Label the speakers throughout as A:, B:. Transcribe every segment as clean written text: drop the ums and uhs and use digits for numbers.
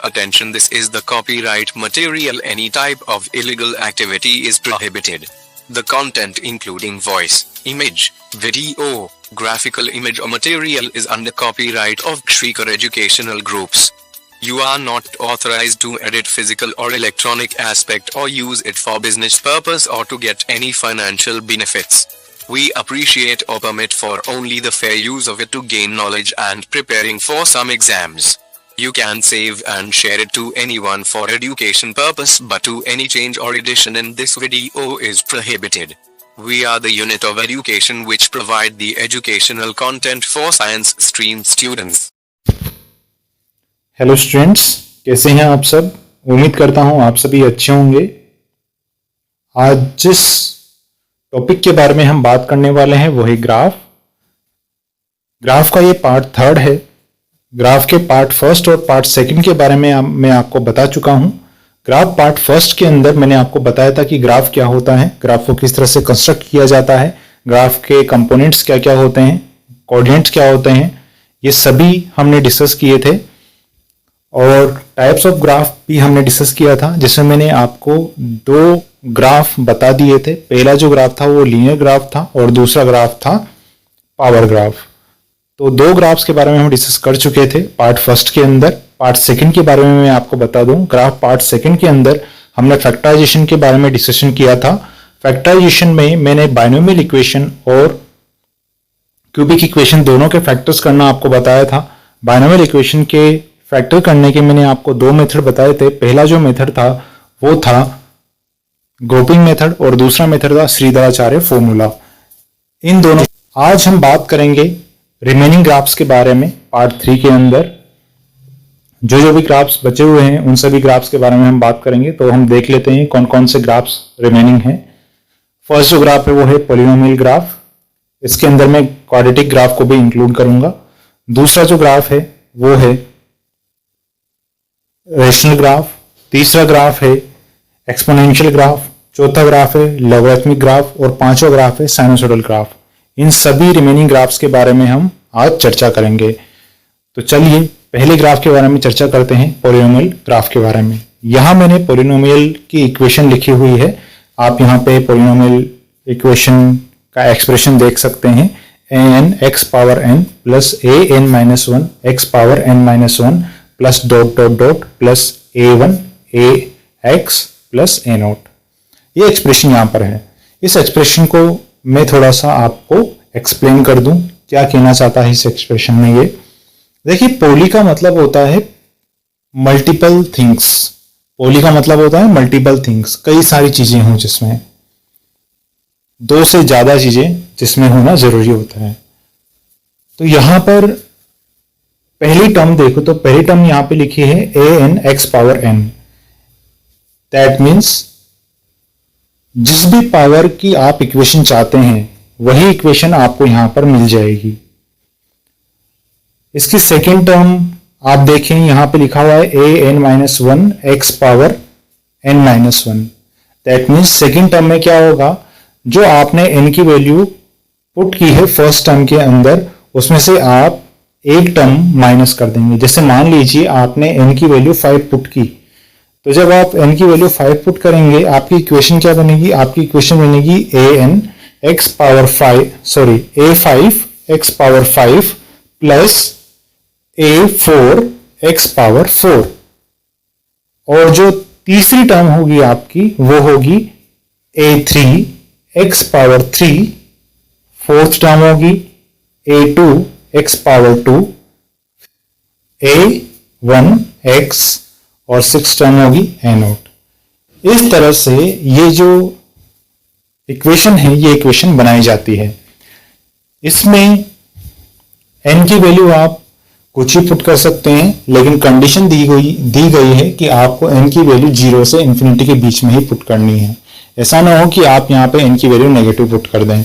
A: Attention, this is the copyright material. Any type of illegal activity is prohibited. The content including voice, image, video, graphical image or material is under copyright of Shrikar Educational Groups. You are not authorized to edit physical or electronic aspect or use it for business purpose or to get any financial benefits. We appreciate or permit for only the fair use of it to gain knowledge and preparing for some exams. You can save and share it to anyone for education purpose, but to any change or addition in this video is prohibited. We are the unit of education which provide the educational content for science stream students.
B: Hello students, कैसे हैं आप सब? उम्मीद करता हूं आप सभी अच्छे होंगे। आज जिस टॉपिक के बारे में हम बात करने वाले हैं वो है ग्राफ का ये पार्ट 3 है। ग्राफ के पार्ट 1 और पार्ट 2 के बारे में मैं आपको बता चुका हूं। ग्राफ पार्ट 1 के अंदर मैंने आपको बताया था कि ग्राफ क्या होता है, ग्राफ को किस तरह से कंस्ट्रक्ट किया जाता है, ग्राफ के कंपोनेंट्स क्या क्या होते हैं, कोऑर्डिनेट्स क्या होते हैं, ये सभी हमने डिस्कस किए थे। और टाइप्स ऑफ ग्राफ भी हमने डिस्कस किया था, जिसमें मैंने आपको 2 ग्राफ बता दिए थे। पहला जो ग्राफ था वो लीनियर ग्राफ था और दूसरा ग्राफ था पावर ग्राफ। तो 2 ग्राफ्स के बारे में हम डिस्कस कर चुके थे पार्ट 1 के अंदर। पार्ट 2 के बारे में मैं आपको बता दूं, ग्राफ पार्ट 2 के अंदर हमने फैक्टराइजेशन के बारे में डिस्कशन किया था। फैक्टराइजेशन में मैंने बाइनोमियल इक्वेशन और क्यूबिक इक्वेशन दोनों के फैक्टर्स करना आपको बताया था। बाइनोमियल इक्वेशन के फैक्टर करने के मैंने आपको 2 मेथड बताए थे। पहला जो मेथड था वो था ग्रुपिंग मेथड और दूसरा मेथड था श्रीधराचार्य फॉर्मूला। इन दोनों आज हम बात करेंगे रिमेनिंग ग्राफ्स के बारे में। पार्ट 3 के अंदर जो भी ग्राफ्स बचे हुए हैं उन सभी ग्राफ्स के बारे में हम बात करेंगे। तो हम देख लेते हैं कौन कौन से ग्राफ्स रिमेनिंग हैं। फर्स्ट जो ग्राफ है वो है पॉलिनोमियल ग्राफ। इसके अंदर मैं क्वाड्रेटिक ग्राफ को भी इंक्लूड करूंगा। दूसरा जो ग्राफ है वो है रेशनल ग्राफ। तीसरा ग्राफ है एक्सपोनेंशियल ग्राफ। चौथा ग्राफ है लॉगरिथमिक ग्राफ और पांचवा ग्राफ है साइनोसॉइडल ग्राफ। इन सभी रिमेनिंग ग्राफ्स के बारे में हम आज चर्चा करेंगे। तो चलिए पहले ग्राफ के बारे में चर्चा करते हैं, पॉलिनोमियल ग्राफ के बारे में। यहां मैंने पॉलिनोमियल की इक्वेशन लिखी हुई है। आप यहाँ पे पॉलिनोमियल इक्वेशन का एक्सप्रेशन देख सकते हैं। an x power n plus an minus 1 x power n minus 1 plus dot dot dot plus a1 ax plus a0। ये एक्सप्रेशन यहाँ पर है। इस एक्सप्रेशन को मैं थोड़ा सा आपको एक्सप्लेन कर दूं, क्या कहना चाहता है इस एक्सप्रेशन में। ये देखिए, पॉली का मतलब होता है मल्टीपल थिंग्स। पॉली का मतलब होता है मल्टीपल थिंग्स, कई सारी चीजें हों जिसमें 2 से ज्यादा चीजें जिसमें होना जरूरी होता है। तो यहां पर पहली टर्म देखो, तो पहली टर्म यहां पे लिखी है an x power n। That means जिस भी पावर की आप इक्वेशन चाहते हैं वही इक्वेशन आपको यहां पर मिल जाएगी। इसकी सेकेंड टर्म आप देखें, यहां पे लिखा हुआ है an minus 1 x power n minus 1। That means second term में क्या होगा, जो आपने n की वैल्यू पुट की है फर्स्ट टर्म के अंदर, उसमें से आप एक टर्म माइनस कर देंगे। जैसे मान लीजिए आपने n की वैल्यू 5 पुट की, तो जब आप n की वैल्यू 5 पुट करेंगे आपकी इक्वेशन क्या बनेगी? आपकी इक्वेशन बनेगी a5 x power 5 plus a4 x power 4। और जो तीसरी टर्म होगी आपकी वो होगी a3 x power 3। Fourth term होगी a2 x power 2, a1 x और 6 टर्म होगी a0। इस तरह से ये जो इक्वेशन है ये इक्वेशन बनाई जाती है। इसमें n की वैल्यू आप कुछ ही पुट कर सकते हैं, लेकिन कंडीशन दी गई है कि आपको n की वैल्यू 0 से इंफिनिटी के बीच में ही पुट करनी है। ऐसा ना हो कि आप यहाँ पे n की वैल्यू नेगेटिव पुट कर दें।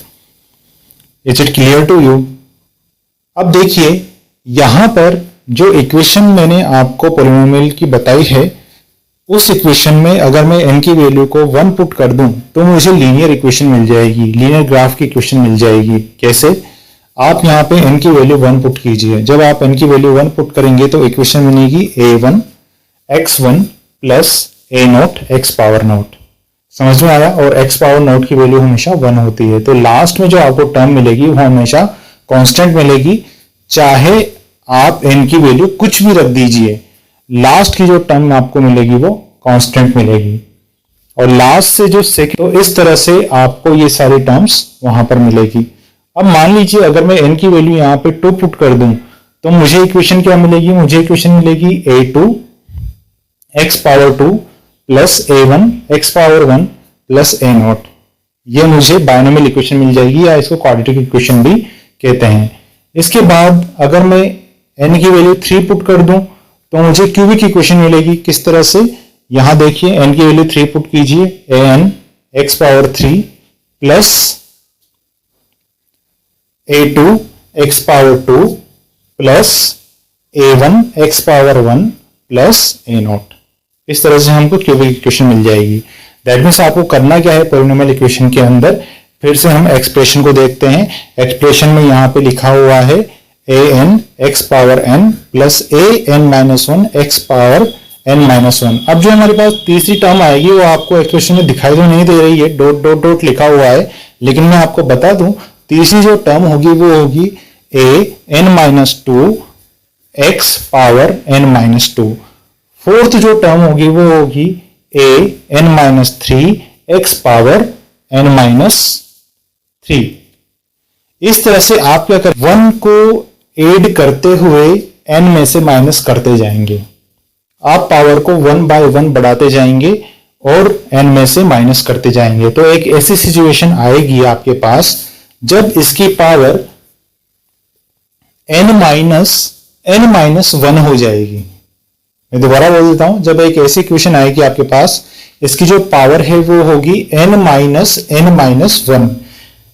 B: Is it clear to you? अब देखिए, यहां पर जो इक्वेशन मैंने आपको पॉलिनोमियल की बताई है, उस इक्वेशन में अगर मैं n की वैल्यू को 1 पुट कर दूं तो मुझे लीनियर इक्वेशन मिल जाएगी, लीनियर ग्राफ की इक्वेशन मिल जाएगी। कैसे? आप यहाँ पे n की वैल्यू 1 पुट कीजिए। जब आप n की वैल्यू 1 पुट करेंगे तो इक्वेशन बनेगी a1 x1 plus a note x power note. समझ में आया? और x पावर नोट की वैल्यू हमेशा 1 होती है। तो लास्ट में जो आपको टर्म मिलेगी वो हमेशा कांस्टेंट मिलेगी, चाहे आप n की वैल्यू कुछ भी रख दीजिए, लास्ट की जो टर्म आपको मिलेगी वो कांस्टेंट मिलेगी। और लास्ट से जो सेकंड, तो इस तरह से आपको ये सारी टर्म्स वहां पर मिलेगी। अब मान लीजिए अगर मैं n की वैल्यू यहाँ पे 2 पुट कर दूं तो मुझे इक्वेशन क्या मिलेगी? मुझे इक्वेशन मिलेगी a2 x power 2 plus a1 x power 1 plus a not. ये मुझे बायनोमियल इक्वेशन मिल जाएगी, या इसको क्वाड्रेटिक इक्वेशन भी कहते हैं। इसके बाद अगर मैं n की वैल्यू 3 पुट कर दूं तो मुझे क्यूबिक इक्वेशन मिलेगी। किस तरह से? यहां देखिए, n की वैल्यू 3 पुट कीजिए, an x power 3 plus a2 x power 2 plus a1 x power 1 plus a not. इस तरह से हमको क्यूबिक इक्वेशन मिल जाएगी। दैट मीन्स आपको करना क्या है पॉलिनोमियल इक्वेशन के अंदर, फिर से हम एक्सप्रेशन को देखते हैं। एक्सप्रेशन में यहां पे लिखा हुआ है an x power n plus an minus 1 x power n minus 1। अब जो हमारे पास तीसरी टर्म आएगी वो आपको एक्सप्रेशन में दिखाई तो नहीं दे रही है, डॉट डॉट डॉट लिखा हुआ है, लेकिन मैं आपको बता दूं तीसरी जो टर्म होगी वो होगी an minus 2 x power n minus 2। Fourth जो टर्म होगी वो होगी an minus 3 x power n minus 3। इस तरह से आप क्या कर 1 को ऐड करते हुए n में से माइनस करते जाएंगे। आप पावर को 1 बाय 1 बढ़ाते जाएंगे और n में से माइनस करते जाएंगे। तो एक ऐसी सिचुएशन आएगी आपके पास जब इसकी पावर n माइनस 1 हो जाएगी। मैं दोबारा बोल देता हूं, जब एक ऐसी इक्वेशन आएगी आपके पास, इसकी जो पावर है वो होगी n माइनस 1।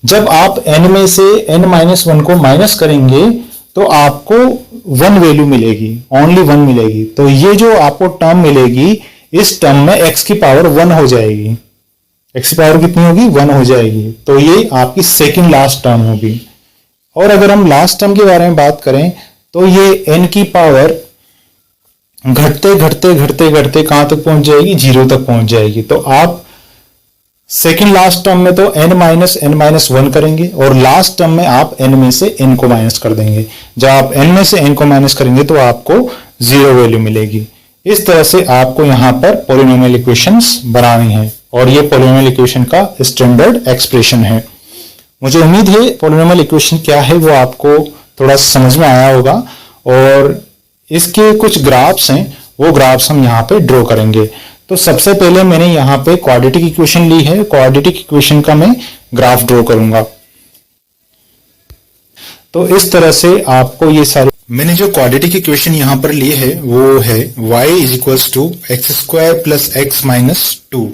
B: जब आप n में से n माइनस 1 को माइनस करेंगे तो आपको 1 वैल्यू मिलेगी, ओनली 1 मिलेगी। तो ये जो आपको टर्म मिलेगी, इस टर्म में x की पावर 1 हो जाएगी। x की पावर कितनी होगी? 1 हो जाएगी। तो ये आपकी सेकंड लास्ट टर्म होगी। और अगर हम लास्ट टर्म के बारे में बात करें तो ये n की पावर घटते घटते घटते घटते कहां तक पहुंच जाएगी? 0 तक पहुंच जाएगी। तो आप सेकंड लास्ट टर्म में तो n माइनस 1 करेंगे और लास्ट टर्म में आप n में से n को माइनस कर देंगे। जब आप n में से n को माइनस करेंगे तो आपको 0 वैल्यू मिलेगी। इस तरह से आपको यहां पर पॉलिनोमियल इक्वेशंस बनानी है और ये पॉलिनोमियल इक्वेशन का स्टैंडर्ड एक्सप्रेशन है। मुझे उम्मीद है पॉलिनोमियल इक्वेशन क्या है वो आपको थोड़ा समझ में आया होगा। और इसके कुछ ग्राफ्स हैं, वो ग्राफ्स हम यहाँ पे ड्रॉ करेंगे। तो सबसे पहले मैंने यहाँ पे क्वाड्रेटिक इक्वेशन ली है, क्वाड्रेटिक इक्वेशन का मैं ग्राफ ड्रॉ करूंगा। तो इस तरह से आपको ये सारे, मैंने जो क्वाड्रेटिक इक्वेशन यहाँ पर ली है वो है y is equals to x square plus x minus 2।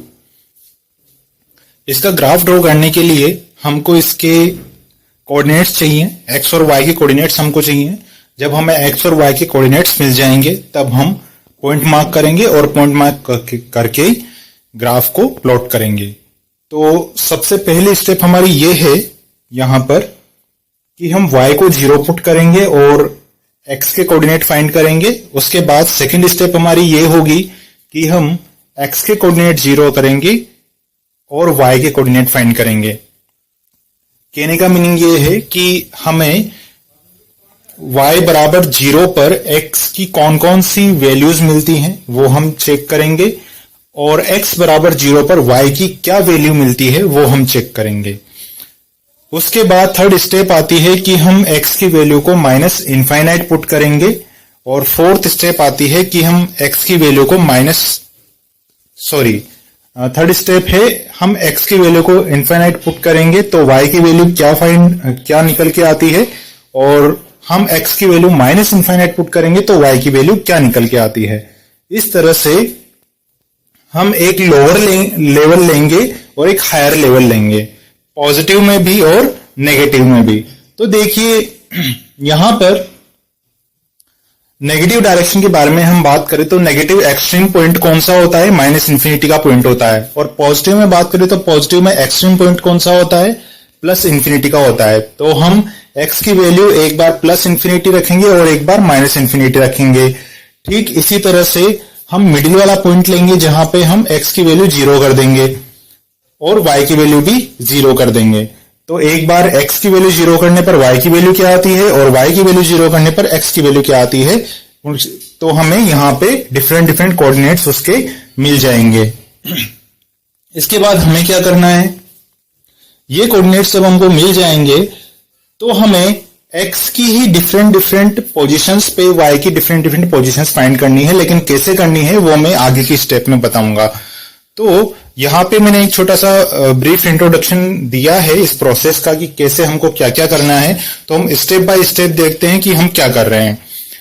B: इसका ग्राफ ड्रॉ करने के लिए हमको इसके कोऑर्डिनेट्स चाहिए, x और y के कोऑर्डिनेट्स हमको चाहिए। जब हमें x और y के कोऑर्डिनेट्स मिल जाएंगे तब हम पॉइंट मार्क करेंगे और पॉइंट मार्क करके ग्राफ को प्लॉट करेंगे। तो सबसे पहली स्टेप हमारी ये है यहां पर कि हम y को 0 पुट करेंगे और x के कोऑर्डिनेट फाइंड करेंगे। उसके बाद सेकंड स्टेप हमारी ये होगी कि हम x के कोऑर्डिनेट 0 करेंगे और y के कोऑर्डिनेट फाइंड करेंगे। कहने का मीनिंग ये है कि हमें y बराबर 0 पर x की कौन कौन सी वैल्यूज मिलती हैं वो हम चेक करेंगे और x बराबर 0 पर y की क्या वैल्यू मिलती है वो हम चेक करेंगे। उसके बाद थर्ड स्टेप आती है कि हम x की वैल्यू को माइनस इनफाइनाइट पुट करेंगे और फोर्थ स्टेप आती है कि हम x की वैल्यू को थर्ड स्टेप है हम x की वैल्यू को इनफाइनाइट पुट करेंगे तो y की वैल्यू क्या निकल के आती है, और हम x की वैल्यू माइनस इनफाइनाइट पुट करेंगे तो y की वैल्यू क्या निकल के आती है। इस तरह से हम एक लोअर लेवल लेंगे और एक हायर लेवल लेंगे, पॉजिटिव में भी और नेगेटिव में भी। तो देखिए यहां पर नेगेटिव डायरेक्शन के बारे में हम बात करें तो नेगेटिव एक्सट्रीम पॉइंट कौन सा होता है? माइनस इन्फिनिटी का पॉइंट होता है। और पॉजिटिव में बात करें तो पॉजिटिव में एक्सट्रीम पॉइंट कौन सा होता है? प्लस इन्फिनिटी का होता है। तो हम x की वैल्यू एक बार प्लस इन्फिनिटी रखेंगे और एक बार माइनस इन्फिनिटी रखेंगे। ठीक इसी तरह से हम मिडिल वाला पॉइंट लेंगे जहां पे हम x की वैल्यू 0 कर देंगे और y की वैल्यू भी 0 कर देंगे। तो एक बार x की वैल्यू 0 करने पर y की वैल्यू क्या आती है और y की वैल्यू 0 करने पर x की वैल्यू क्या आती है, तो हमें यहां पे डिफरेंट डिफरेंट कोऑर्डिनेट्स उसके मिल जाएंगे। इसके बाद हमें क्या करना है, ये कोऑर्डिनेट्स जब हमको मिल जाएंगे तो हमें x की ही डिफरेंट डिफरेंट पोजीशंस पे y की डिफरेंट डिफरेंट पोजीशंस फाइंड करनी है, लेकिन कैसे करनी है वो मैं आगे की स्टेप में बताऊंगा। तो यहां पे मैंने एक छोटा सा ब्रीफ इंट्रोडक्शन दिया है इस प्रोसेस का कि कैसे हमको क्या क्या करना है। तो हम स्टेप बाय स्टेप देखते हैं कि हम क्या कर रहे हैं।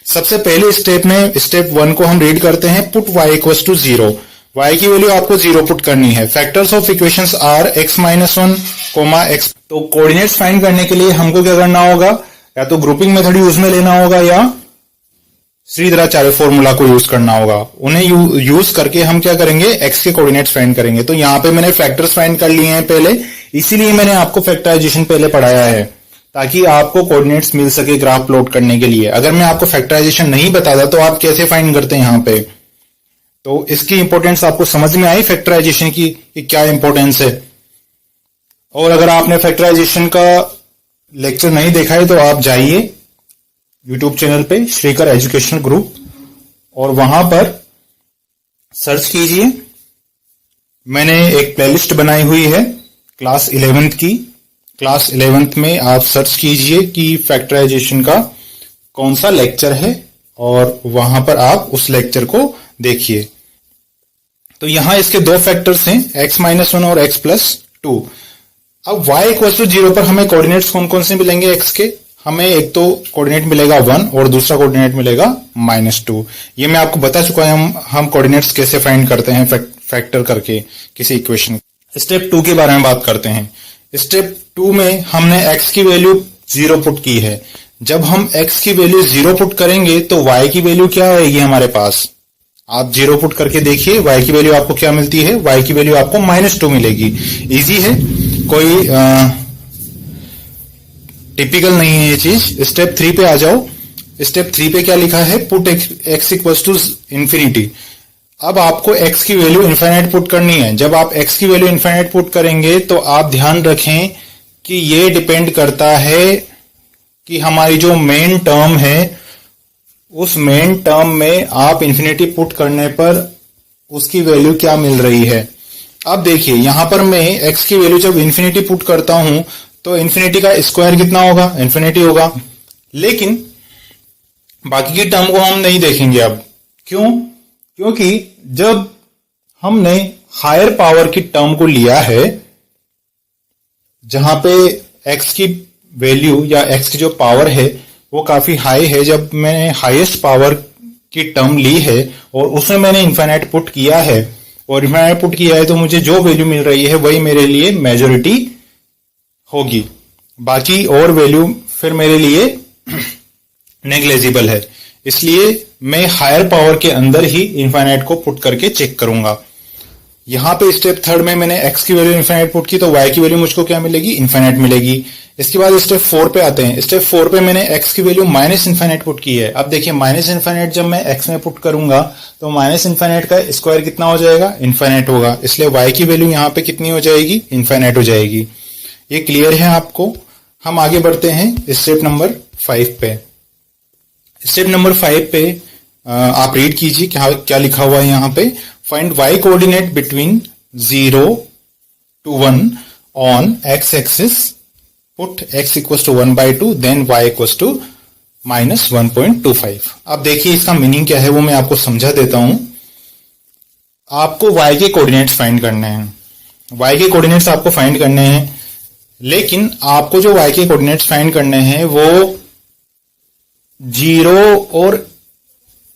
B: सबसे पहले स्टेप में स्टेप 1 को हम रीड करते हैं, put y equals to 0। y की वैल्यू आपको 0 पुट करनी है। Factors of equations are x minus 1 comma x। तो कोऑर्डिनेट्स फाइंड करने के लिए हमको क्या करना होगा, या तो ग्रुपिंग मेथड यूज में लेना होगा या श्रीधराचार्य फॉर्मूला को यूज करना होगा। उन्हें यूज करके हम क्या करेंगे, x के कोऑर्डिनेट्स फाइंड करेंगे। तो यहां पे मैंने फैक्टर्स फाइंड कर लिए हैं पहले, इसीलिए मैंने आपको फैक्टराइजेशन पहले पढ़ाया है ताकि आपको कोऑर्डिनेट्स मिल सके ग्राफ प्लॉट करने के लिए। अगर मैं आपको फैक्टराइजेशन नहीं बताता तो आप कैसे फाइंड करते हैं यहां पे। तो इसकी इंपॉर्टेंस आपको समझ में आई फैक्टराइजेशन की कि क्या इंपॉर्टेंस है। और अगर आपने फैक्टराइजेशन का लेक्चर नहीं देखा है तो आप जाइए YouTube चैनल पे श्रीकर एजुकेशनल ग्रुप और वहां पर सर्च कीजिए। मैंने एक प्लेलिस्ट बनाई हुई है क्लास 11th की। क्लास 11th में आप सर्च कीजिए कि फैक्टराइजेशन का कौन सा लेक्चर है और वहां पर आप उस लेक्चर को देखिए। तो यहां इसके दो फैक्टर्स हैं, x माइनस 1 और x प्लस 2। अब y इक्वल टू 0 पर हमें कोऑर्डिनेट्स कौन कौन से मिलेंगे x के, हमें एक तो कोऑर्डिनेट मिलेगा 1 और दूसरा कोऑर्डिनेट मिलेगा -2। ये मैं आपको बता चुका है हम कोऑर्डिनेट्स कैसे फाइंड करते हैं फैक्टर करके किसी इक्वेशन। स्टेप 2 के बारे में बात करते हैं। स्टेप 2 में हमने x की वैल्यू 0 पुट की है। जब हम x की वैल्यू 0 पुट करेंगे तो y की वैल्यू क्या आएगी हमारे पास, आप 0 पुट करके देखिए y की वैल्यू आपको क्या मिलती है, y की वैल्यू आपको -2 मिलेगी। इजी है, कोई टिपिकल नहीं है ये चीज। स्टेप 3 पे आ जाओ। स्टेप 3 पे क्या लिखा है, put x equals to infinity. अब आपको x की वैल्यू इनफाइनाइट पुट करनी है। जब आप x की वैल्यू इनफाइनाइट पुट करेंगे तो आप ध्यान रखें कि ये डिपेंड करता है कि हमारी जो मेन टर्म है उस मेन टर्म में आप इंफिनिटी पुट करने पर उसकी वैल्यू क्या मिल रही है। अब देखिए यहां पर मैं x की वैल्यू जब इंफिनिटी पुट करता हूं तो इंफिनिटी का स्क्वायर कितना होगा, इंफिनिटी होगा। लेकिन बाकी की टर्म को हम नहीं देखेंगे अब। क्यों? क्योंकि जब हमने हायर पावर की टर्म को लिया है जहां पे x की वैल्यू या x की जो पावर है वो काफी हाई है, जब मैंने हाईएस्ट पावर की टर्म ली है और उसमें मैंने इनफाइनाइट पुट किया है और इनफाइनाइट पुट किया है तो मुझे जो वैल्यू मिल रही है वही मेरे लिए मेजॉरिटी होगी। बाकी और वैल्यू फिर मेरे लिए नेग्लेजिबल है, इसलिए मैं हायर पावर के अंदर ही इनफाइनाइट को पुट करके चेक करूंगा। यहां पे स्टेप 3 में मैंने x की वैल्यू इनफाइनाइट पुट की तो y की वैल्यू मुझको क्या मिलेगी, इनफाइनाइट मिलेगी। इसके बाद स्टेप 4 पे आते हैं। स्टेप 4 पे मैंने x की वैल्यू माइनस इनफाइनाइट पुट की है। अब देखिए माइनस इनफाइनाइट जब मैं x में पुट करूंगा तो माइनस इनफाइनाइट का स्क्वायर कितना हो जाएगा, इनफाइनाइट होगा। इसलिए y की वैल्यू यहां पे कितनी हो जाएगी, इनफाइनाइट हो जाएगी। ये क्लियर है आपको। हम आगे बढ़ते हैं स्टेप नंबर 5 पे। स्टेप नंबर 5 पे आप रीड कीजिए क्या लिखा हुआ है यहां पे। Find y coordinate between 0 to 1 on x axis, put x equals to 1/2 then y equals to -1.25। अब देखिए इसका मीनिंग क्या है वो मैं आपको समझा देता हूं। आपको y के कोऑर्डिनेट्स फाइंड करने हैं, y के कोऑर्डिनेट्स आपको फाइंड करने हैं, लेकिन आपको जो y के कोऑर्डिनेट्स फाइंड करने हैं वो 0 और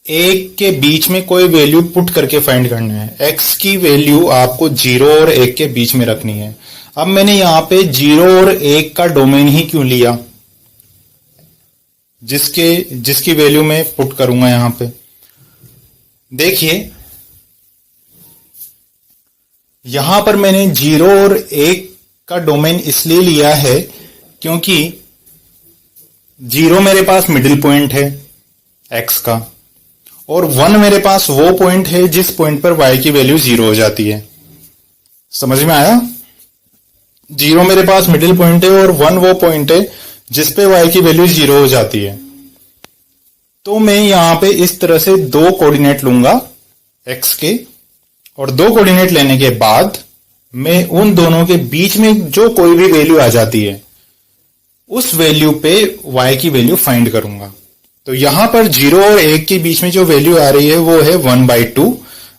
B: 1 के बीच में कोई वैल्यू पुट करके फाइंड करना है। x की वैल्यू आपको 0 और 1 के बीच में रखनी है। अब मैंने यहां पे 0 और 1 का डोमेन ही क्यों लिया, जिसकी वैल्यू मैं पुट करूंगा यहां पे। देखिए यहां पर मैंने 0 और 1 का डोमेन इसलिए लिया है क्योंकि 0 मेरे पास मिडिल पॉइंट है x का और 1 मेरे पास वो पॉइंट है जिस पॉइंट पर y की वैल्यू 0 हो जाती है। समझ में आया? 0 मेरे पास मिडिल पॉइंट है और 1 वो पॉइंट है जिस पे y की वैल्यू 0 हो जाती है। तो मैं यहां पे इस तरह से दो कोऑर्डिनेट लूंगा x के, और दो कोऑर्डिनेट लेने के बाद मैं उन दोनों के बीच में जो कोई भी वैल्यू आ जाती है उस वैल्यू पे y की वैल्यू फाइंड करूंगा। तो यहां पर 0 और 1 के बीच में जो वैल्यू आ रही है वो है 1/2।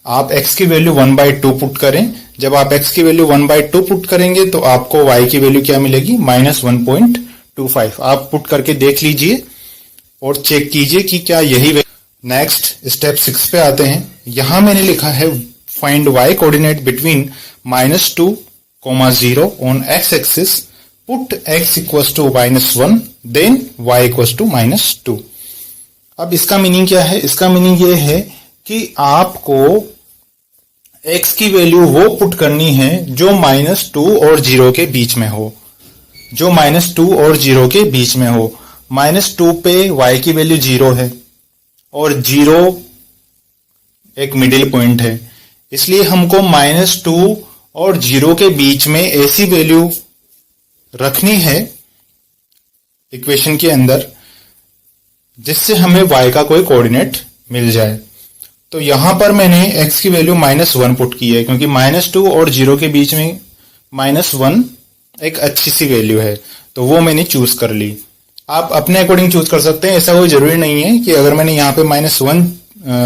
B: आप x की वैल्यू 1/2 पुट करें। जब आप x की वैल्यू 1/2 पुट करेंगे तो आपको y की वैल्यू क्या मिलेगी? -1.25। आप पुट करके देख लीजिए और चेक कीजिए कि क्या यही। नेक्स्ट स्टेप 6 पे आते हैं। यहां मैंने लिखा है find y coordinate between -2, 0 on x axis, put x equals to -1 then y equals to -2। अब इसका मीनिंग क्या है? इसका मीनिंग ये है कि आपको x की वैल्यू वो पुट करनी है जो -2 और 0 के बीच में हो, जो -2 और 0 के बीच में हो। -2 पे y की वैल्यू 0 है और 0 एक मिडिल पॉइंट है, इसलिए हमको -2 और 0 के बीच में ऐसी वैल्यू रखनी है इक्वेशन के अंदर जिससे हमें y का कोई कोऑर्डिनेट मिल जाए। तो यहां पर मैंने x की वैल्यू -1 पुट की है क्योंकि -2 और 0 के बीच में -1 एक अच्छी सी वैल्यू है, तो वो मैंने चूज कर ली। आप अपने अकॉर्डिंग चूज कर सकते हैं, ऐसा कोई जरूरी नहीं है कि अगर मैंने यहाँ पे -1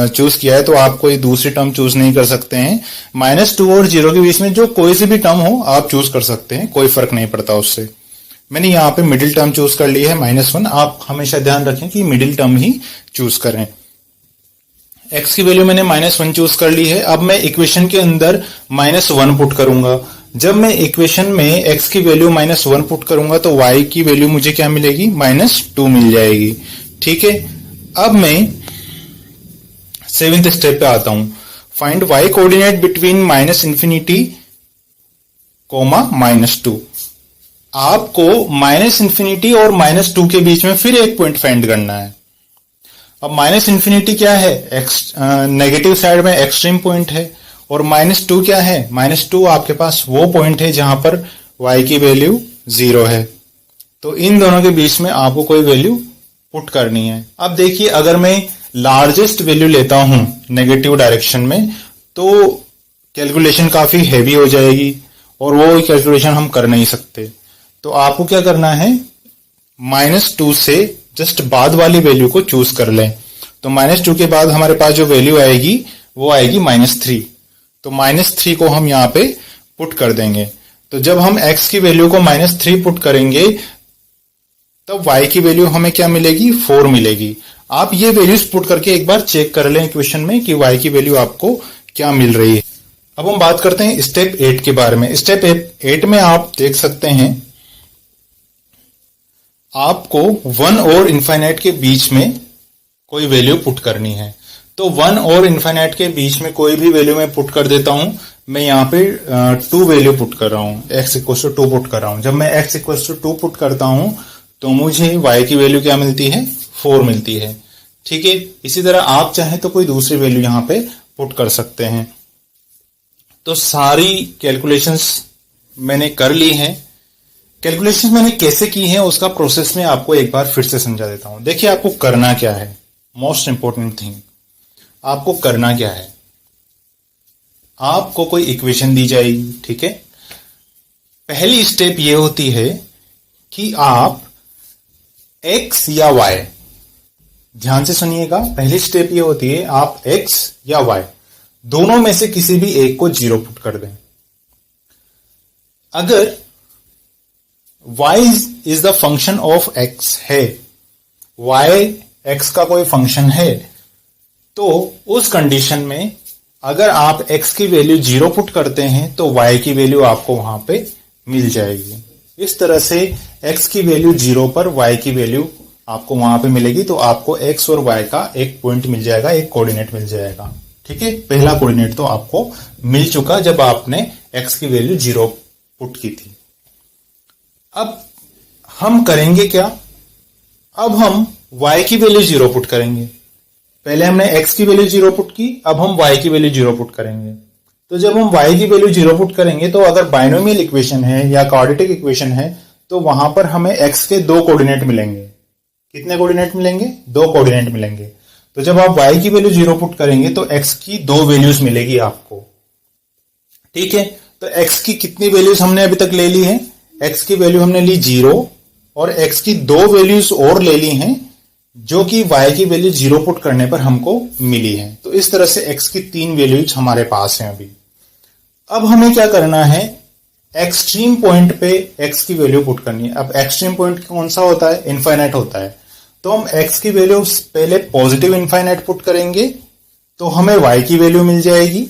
B: चूज किया है तो आप कोई दूसरी टर्म चूज नहीं कर सकते हैं। -2 और 0 के बीच में जो कोई सी भी टर्म हो आप चूज कर सकते हैं, कोई फर्क नहीं पड़ता उससे। मैंने यहाँ पे मिडिल टर्म चूज कर ली है -1। आप हमेशा ध्यान रखें कि मिडिल टर्म ही चूज करें। x की वैल्यू मैंने -1 चूज कर ली है। अब मैं इक्वेशन के अंदर -1 पुट करूंगा। जब मैं इक्वेशन में x की वैल्यू -1 पुट करूंगा तो y की वैल्यू मुझे क्या मिलेगी? -2 मिल जाएगी। ठीक है, अब मैं 7th स्टेप पे आता हूं। Find y coordinate between -∞, -2। आपको -∞ और -2 के बीच में फिर एक पॉइंट फाइंड करना है। अब -∞ क्या है? नेगेटिव साइड में एक्सट्रीम पॉइंट है, और -2 क्या है? -2 आपके पास वो पॉइंट है जहां पर y की वैल्यू 0 है। तो इन दोनों के बीच में आपको कोई वैल्यू पुट करनी है। अब देखिए, अगर मैं लार्जेस्ट वैल्यू लेता हूं नेगेटिव डायरेक्शन में तो कैलकुलेशन काफी हैवी हो जाएगी और वो कैलकुलेशन हम कर नहीं सकते। तो आपको क्या करना है? -2 से जस्ट बाद वाली वैल्यू को चूज कर लें। तो -2 के बाद हमारे पास जो वैल्यू आएगी वो आएगी -3। तो -3 को हम यहां पे पुट कर देंगे। तो जब हम x की वैल्यू को -3 पुट करेंगे तब y की वैल्यू हमें क्या मिलेगी? 4 मिलेगी। आप ये वैल्यूज पुट करके एक बार चेक कर लें इक्वेशन में कि y की वैल्यू आपको क्या मिल रही है। अब हम बात करते हैं स्टेप 8 के बारे में। स्टेप 8 में आप देख सकते हैं आपको 1 और इनफाइनाइट के बीच में कोई वैल्यू पुट करनी है। तो 1 और इनफाइनाइट के बीच में कोई भी वैल्यू मैं पुट कर देता हूं। मैं यहां पे 2 वैल्यू पुट कर रहा हूं, x इक्वल्स टू 2 पुट कर रहा हूं। जब मैं x इक्वल्स टू 2 पुट करता हूं तो मुझे y की वैल्यू क्या मिलती है? 4 मिलती है। ठीक है, इसी तरह आप चाहें तो कोई दूसरी वैल्यू यहां पे पुट कर सकते हैं। तो सारी कैलकुलेशंस मैंने कर ली हैं। कैलकुलेशंस मैंने कैसे की है उसका प्रोसेस में आपको एक बार फिर से समझा देता हूं। देखिए, आपको करना क्या है, मोस्ट इंपॉर्टेंट थिंग, आपको करना क्या है? आपको कोई इक्वेशन दी जाएगी, ठीक है। पहली स्टेप ये होती है कि आप x या y, ध्यान से सुनिएगा, पहली स्टेप ये होती है आप x या y दोनों में से किसी भी एक को 0 पुट कर दें। अगर y is the function of x है, y x का कोई फंक्शन है, तो उस कंडीशन में अगर आप x की वैल्यू 0 पुट करते हैं तो y की वैल्यू आपको वहां पे मिल जाएगी। इस तरह से x की वैल्यू 0 पर y की वैल्यू आपको वहां पे मिलेगी, तो आपको x और y का एक पॉइंट मिल जाएगा, एक कोऑर्डिनेट मिल जाएगा। ठीक है, पहला कोऑर्डिनेट तो आपको मिल चुका जब आपने x की वैल्यू 0 पुट की थी। अब हम करेंगे क्या? अब हम y की वैल्यू 0 पुट करेंगे। पहले हमने x की वैल्यू 0 पुट की, अब हम y की वैल्यू 0 पुट करेंगे। तो जब हम y की वैल्यू 0 पुट करेंगे तो अगर बाइनोमियल इक्वेशन है या क्वाड्रेटिक इक्वेशन है तो वहां पर हमें x के 2 कोऑर्डिनेट मिलेंगे। कितने कोऑर्डिनेट मिलेंगे? 2 कोऑर्डिनेट मिलेंगे। तो जब आप y की वैल्यू 0 पुट करेंगे तो x की 2 वैल्यूज मिलेगी आपको। ठीक है, तो x की कितनी वैल्यूज हमने अभी तक ले ली है? x की वैल्यू हमने ली 0 और x की 2 वैल्यूज और ले ली हैं जो कि y की वैल्यू 0 पुट करने पर हमको मिली है। तो इस तरह से x की 3 वैल्यूज हमारे पास हैं अभी। अब हमें क्या करना है? एक्सट्रीम पॉइंट पे x की वैल्यू पुट करनी है। अब एक्सट्रीम पॉइंट कौन सा होता है? इनफाइनाइट होता है। तो हम x की वैल्यू पहले पॉजिटिव इनफाइनाइट पुट करेंगे तो हमें y की वैल्यू मिल जाएगी।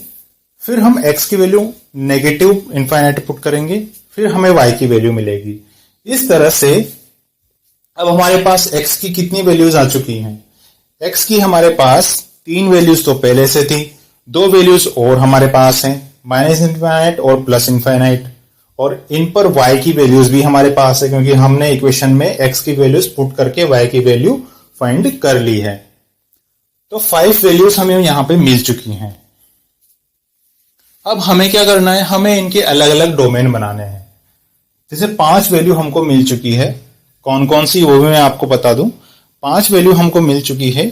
B: फिर हम x की वैल्यू नेगेटिव इनफाइनाइट पुट करेंगे, फिर हमें y की वैल्यू मिलेगी। इस तरह से अब हमारे पास x की कितनी वैल्यूज आ चुकी हैं? x की हमारे पास 3 वैल्यूज तो पहले से थी, 2 वैल्यूज और हमारे पास हैं, माइनस इनफाइनाइट और प्लस इनफाइनाइट, और इन पर y की वैल्यूज भी हमारे पास है क्योंकि हमने इक्वेशन में x की वैल्यूज पुट करके y की वैल्यू फाइंड कर ली है। तो 5 वैल्यूज हमें यहां पे मिल चुकी हैं। अब हमें क्या करना है? हमें इनके अलग अलग डोमेन बनाने हैं। जैसे 5 वैल्यू हमको मिल चुकी है, कौन कौन सी वो भी मैं आपको बता दूं। 5 वैल्यू हमको मिल चुकी है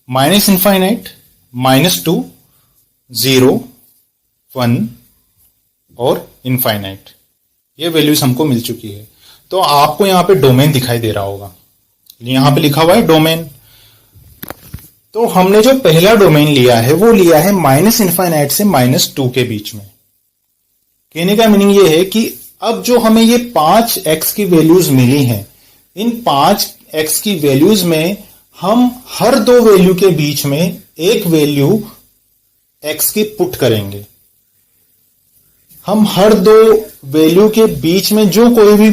B: माइनस इनफाइनाइट, -2, 0, 1 और इनफाइनाइट। ये वैल्यूज हमको मिल चुकी है। तो आपको यहां पे डोमेन दिखाई दे रहा होगा, यहां पे लिखा हुआ है डोमेन। तो हमने जो पहला डोमेन लिया है वो लिया है माइनस इनफाइनाइट से -2 के बीच में। कहने का मीनिंग ये है कि अब जो हमें ये 5 x की वैल्यूज मिली हैं, इन 5 x की वैल्यूज में हम हर 2 वैल्यू के बीच में एक वैल्यू x की पुट करेंगे। हम हर 2 वैल्यू के बीच में जो कोई भी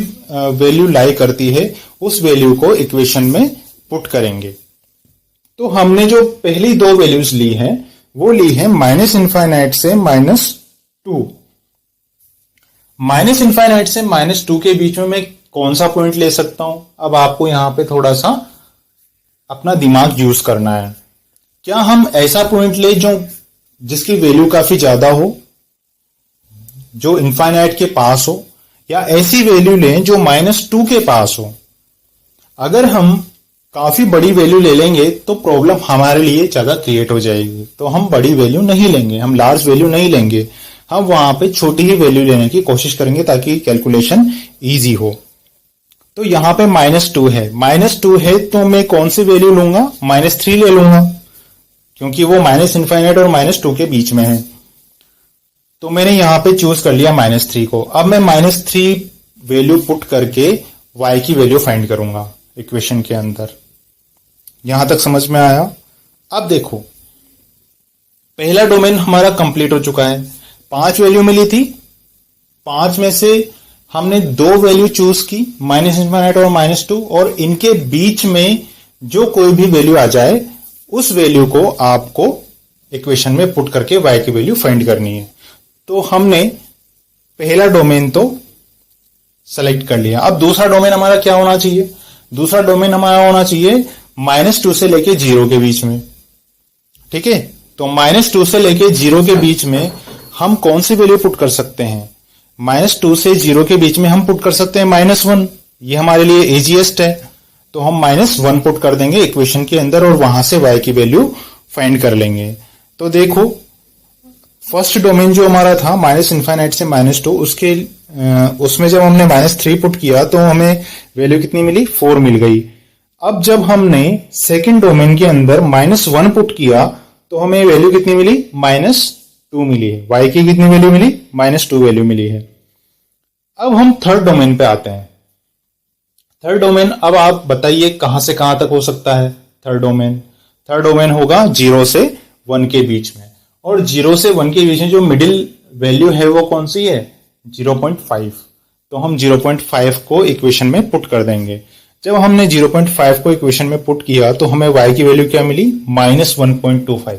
B: वैल्यू लाई करती है उस वैल्यू को इक्वेशन में पुट करेंगे। तो हमने जो पहली 2 वैल्यूज ली हैं वो ली है माइनस इनफाइनाइट से -2। माइनस इनफाइनाइट से -2 के बीच में मैं कौन सा पॉइंट ले सकता हूं? अब आपको यहां पे थोड़ा सा अपना दिमाग यूज करना है। क्या हम ऐसा पॉइंट ले जो जिसकी वैल्यू काफी ज्यादा हो, जो इनफाइनाइट के पास हो, या ऐसी वैल्यू लें जो -2 के पास हो? अगर हम काफी बड़ी वैल्यू ले लेंगे तो प्रॉब्लम हमारे लिए ज्यादा क्रिएट हो जाएगी। तो हम बड़ी वैल्यू नहीं लेंगे, हम लार्ज वैल्यू नहीं लेंगे, हम वहां पे छोटी ही वैल्यू लेने की कोशिश करेंगे ताकि कैलकुलेशन इजी हो। तो यहां पे -2 है, -2 है तो मैं कौन सी वैल्यू लूंगा? -3 ले लूंगा क्योंकि वो माइनस इनफाइनाइट और -2 के बीच में है। तो मैंने यहां पे चूज कर लिया -3 को। अब मैं -3 वैल्यू पुट करके y की वैल्यू फाइंड करूंगा इक्वेशन के अंदर। यहां तक समझ में आया? अब देखो, पहला डोमेन हमारा कंप्लीट हो चुका है। 5 वैल्यू मिली थी, 5 में से हमने 2 वैल्यू चूज की, माइनस इनफाइनाइट और -2, और इनके बीच में जो कोई भी वैल्यू आ जाए उस वैल्यू को आपको इक्वेशन में पुट करके y की वैल्यू फाइंड करनी है। तो हमने पहला डोमेन तो सेलेक्ट कर लिया। अब दूसरा डोमेन हमारा क्या होना चाहिए? दूसरा डोमेन हमारा होना चाहिए -2 से लेके 0 के बीच में। ठीक है, तो -2 से लेके 0 के बीच में हम कौन सी वैल्यू पुट कर सकते हैं? -2 से 0 के बीच में हम पुट कर सकते हैं -1। ये हमारे लिए इजीएस्ट है, तो हम -1 पुट कर देंगे इक्वेशन के अंदर और वहां से y की वैल्यू फाइंड कर लेंगे। तो देखो, फर्स्ट डोमेन जो हमारा था माइनस इनफाइनाइट से -2, उसमें जब हमने -3 पुट किया तो हमें वैल्यू कितनी मिली? 4 मिल गई। अब जब हमने सेकंड डोमेन के अंदर -1 पुट किया तो हमें वैल्यू कितनी मिली? -2 मिली है। y की कितनी वैल्यू मिली? -2 वैल्यू मिली है। अब हम थर्ड डोमेन पे आते हैं। थर्ड डोमेन, अब आप बताइए कहां से कहां तक हो सकता है थर्ड डोमेन? थर्ड डोमेन होगा 0 से 1 के बीच में, और 0 से 1 के बीच में जो मिडिल वैल्यू है वो कौन सी है? 0.5। तो हम 0.5 को इक्वेशन में पुट कर देंगे। जब हमने 0.5 को इक्वेशन में पुट किया तो हमें y की वैल्यू क्या मिली? -1.25।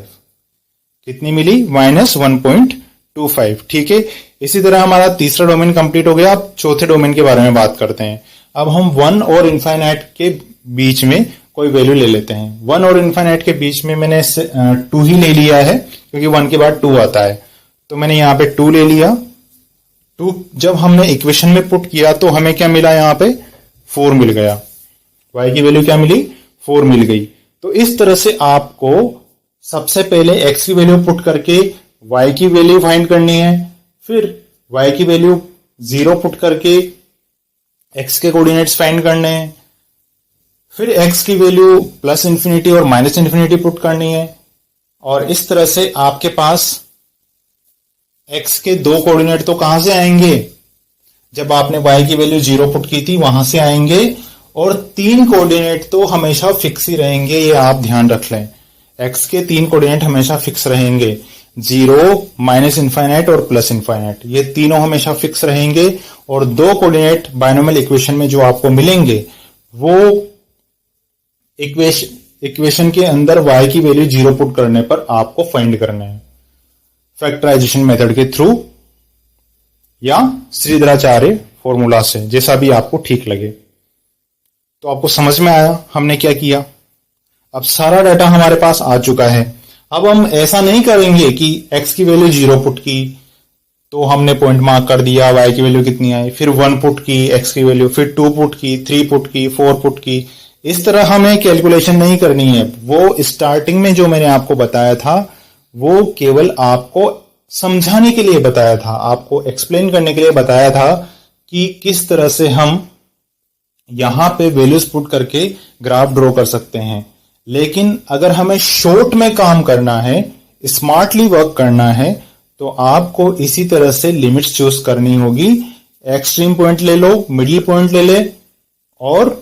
B: कितनी मिली? -1.25। ठीक है, इसी तरह हमारा तीसरा डोमेन कंप्लीट हो गया। अब चौथे डोमेन के बारे में बात करते हैं। अब हम 1 और इनफाइनाइट के बीच में कोई वैल्यू ले लेते हैं। 1 और इनफाइनाइट के बीच में मैंने 2 ही ले लिया है क्योंकि 1 के बाद 2 आता है, तो मैंने यहाँ पे 2 ले लिया। 2 जब हमने इक्वेशन में पुट किया तो हमें क्या मिला, यहाँ पे 4 मिल गया। y की वैल्यू क्या मिली, 4 मिल गई। तो इस तरह से आपको सबसे पहले x की वैल्यू पुट करके y की वैल्यू फाइंड करनी है, फिर y की वैल्यू 0 पुट करके x के कोऑर्डिनेट्स फाइंड करने हैं, फिर x की वैल्यू प्लस इंफिनिटी और माइनस इंफिनिटी पुट करनी है, और इस तरह से आपके पास x के 2 कोऑर्डिनेट तो कहां से आएंगे, जब आपने y की वैल्यू 0 पुट की थी वहां से आएंगे, और 3 कोऑर्डिनेट तो हमेशा फिक्स ही रहेंगे, ये आप ध्यान रख लें। x के 3 कोऑर्डिनेट हमेशा फिक्स रहेंगे, 0, माइनस इनफाइनाइट और प्लस इनफाइनाइट, ये तीनों हमेशा फिक्स रहेंगे। और 2 कोऑर्डिनेट बायनोमियल इक्वेशन में जो आपको मिलेंगे वो इक्वेशन के अंदर y की वैल्यू 0 पुट करने पर आपको फाइंड करना है, फैक्टराइजेशन मेथड के थ्रू या श्रीधराचार्य फॉर्मूला से, जैसा भी आपको ठीक लगे। तो आपको समझ में आया हमने क्या किया। अब सारा डाटा हमारे पास आ चुका है। अब हम ऐसा नहीं करेंगे कि x की वैल्यू 0 पुट की तो हमने पॉइंट मार्क कर दिया, y की वैल्यू कितनी आई, फिर 1 पुट की x की वैल्यू, फिर 2 पुट की, 3 पुट की, 4 पुट की। इस तरह हमें कैलकुलेशन नहीं करनी है। वो स्टार्टिंग में जो मैंने आपको बताया था वो केवल आपको समझाने के लिए बताया था, आपको एक्सप्लेन करने के लिए बताया था कि किस तरह से हम यहां पे वैल्यूज पुट करके ग्राफ ड्रॉ कर सकते हैं। लेकिन अगर हमें शॉर्ट में काम करना है, स्मार्टली वर्क करना है, तो आपको इसी तरह से लिमिट्स चूज करनी होगी। एक्सट्रीम पॉइंट ले लो, मिडिल पॉइंट ले ले, और